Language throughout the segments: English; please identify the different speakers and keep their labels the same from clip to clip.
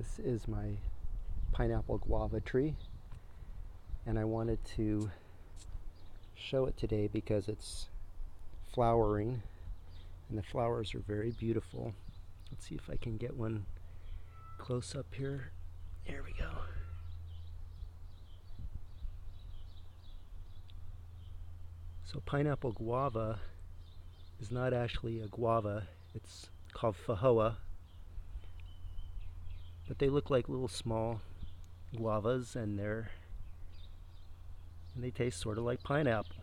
Speaker 1: This is my pineapple guava tree, and I wanted to show it today because it's flowering and the flowers are very beautiful. Let's see if I can get one close up here. There we go. So pineapple guava is not actually a guava, it's called feijoa, but they look like little small guavas, and they taste sort of like pineapple.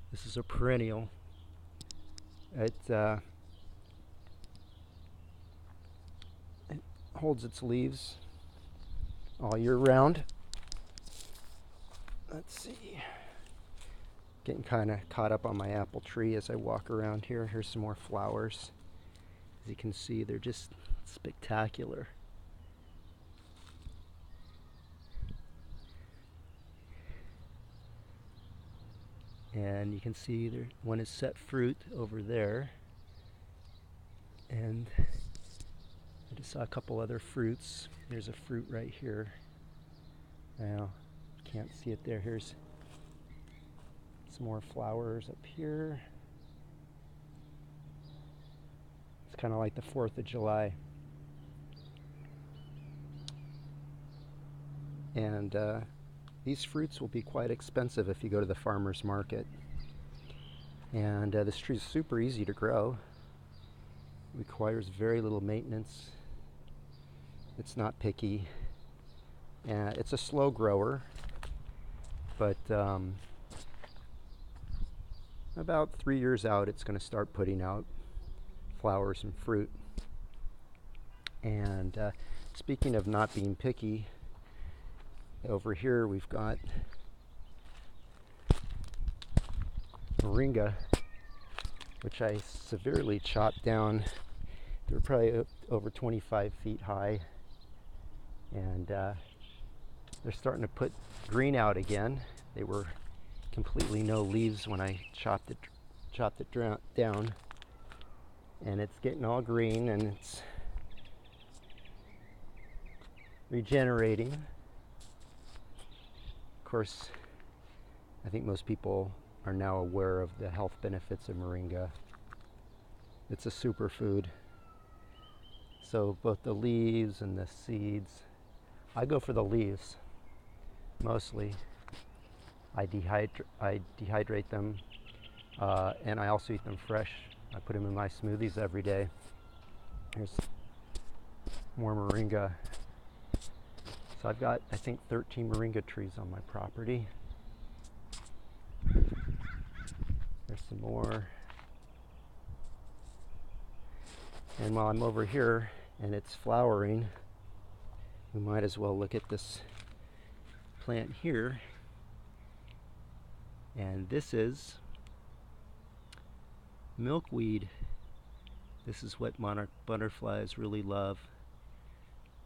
Speaker 1: This is a perennial. It holds its leaves all year round. Let's see. Getting kind of caught up on my apple tree as I walk around here. Here's some more flowers. As you can see, they're just spectacular. And you can see there one is set fruit over there. And I just saw a couple other fruits. There's a fruit right here. Now, can't see it there. Here's some more flowers up here. It's kind of like the 4th of July. And these fruits will be quite expensive if you go to the farmer's market. And this tree is super easy to grow. It requires very little maintenance. It's not picky. And it's a slow grower, but about 3 years out, it's going to start putting out flowers and fruit. And speaking of not being picky, over here we've got moringa, which I severely chopped down. They're probably over 25 feet high, and they're starting to put green out again. They were completely no leaves when I chopped it down, and it's getting all green and it's regenerating. Of course, I think most people are now aware of the health benefits of moringa. It's a superfood. So both the leaves and the seeds, I go for the leaves mostly. I dehydrate them, and I also eat them fresh. I put them in my smoothies every day. Here's more moringa. So I've got, I think, 13 moringa trees on my property. There's some more. And while I'm over here and it's flowering, we might as well look at this plant here. And this is milkweed. This is what monarch butterflies really love.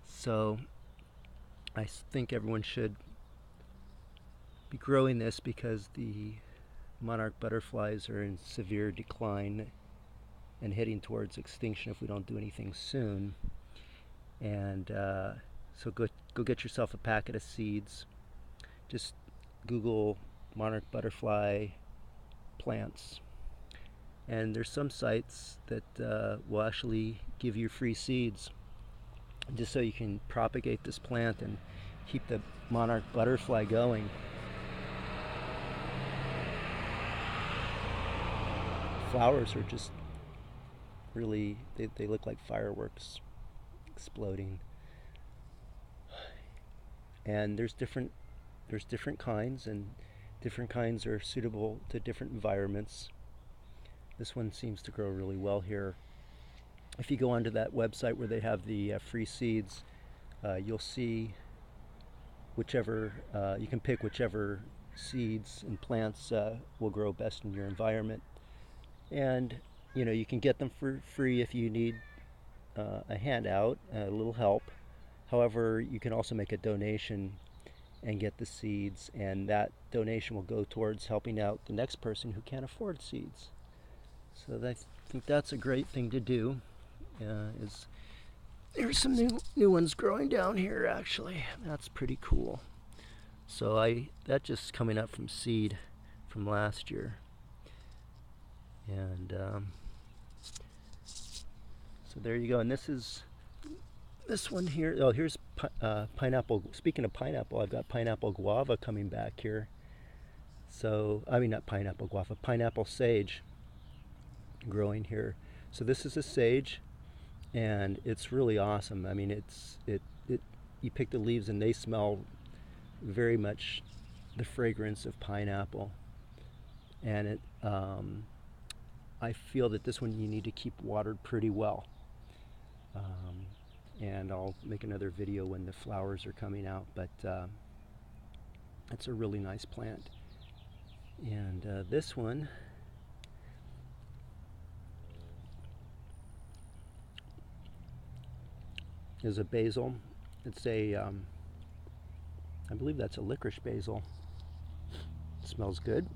Speaker 1: So I think everyone should be growing this because the monarch butterflies are in severe decline and heading towards extinction if we don't do anything soon. And so go get yourself a packet of seeds. Just Google monarch butterfly plants, and there's some sites that will actually give you free seeds just so you can propagate this plant and keep the monarch butterfly going. Flowers are just really, they look like fireworks exploding. And there's different kinds, and different kinds are suitable to different environments. This one seems to grow really well here. If you go onto that website where they have the free seeds, you'll see whichever, you can pick whichever seeds and plants will grow best in your environment. And you can get them for free if you need a handout, a little help. However, you can also make a donation and get the seeds, and that donation will go towards helping out the next person who can't afford seeds. So I think that's a great thing to do, is There's some new ones growing down here actually. That's pretty cool. So that just coming up from seed from last year, and so there you go. And this one here. Oh, here's pineapple. Speaking of pineapple, I've got pineapple guava coming back here. So I mean not pineapple guava, pineapple sage growing here. So this is a sage, and it's really awesome. I mean, it you pick the leaves and they smell very much the fragrance of pineapple, and I feel that this one you need to keep watered pretty well. And I'll make another video when the flowers are coming out, but it's a really nice plant. And this one is a basil. It's I believe that's a licorice basil. It smells good.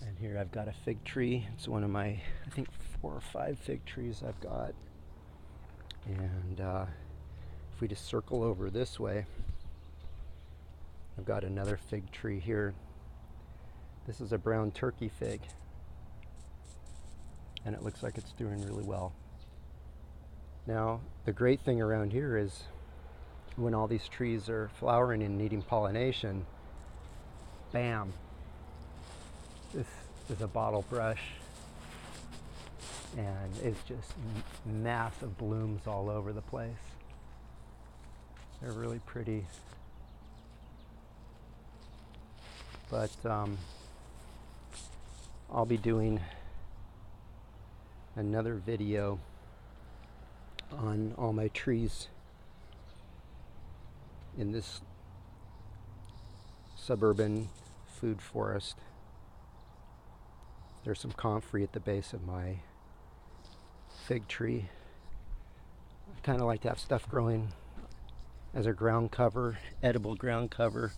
Speaker 1: And here I've got a fig tree. It's one of my, I think, 4 or 5 fig trees I've got. And if we just circle over this way, I've got another fig tree here. This is a brown turkey fig, and it looks like it's doing really well. Now, the great thing around here is when all these trees are flowering and needing pollination, bam, this is a bottle brush, and it's just massive blooms all over the place. They're really pretty. But I'll be doing another video on all my trees in this suburban food forest. There's some comfrey at the base of my fig tree. I kind of like to have stuff growing as a ground cover, edible ground cover.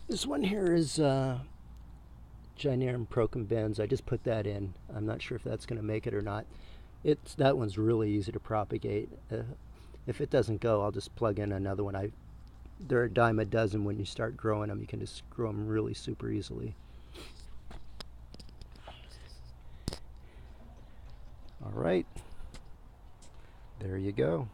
Speaker 1: This one here is Gynarum procumbens. I just put that in. I'm not sure if that's going to make it or not. That one's really easy to propagate. If it doesn't go, I'll just plug in another one. They're a dime a dozen when you start growing them. You can just grow them really super easily. All right, there you go.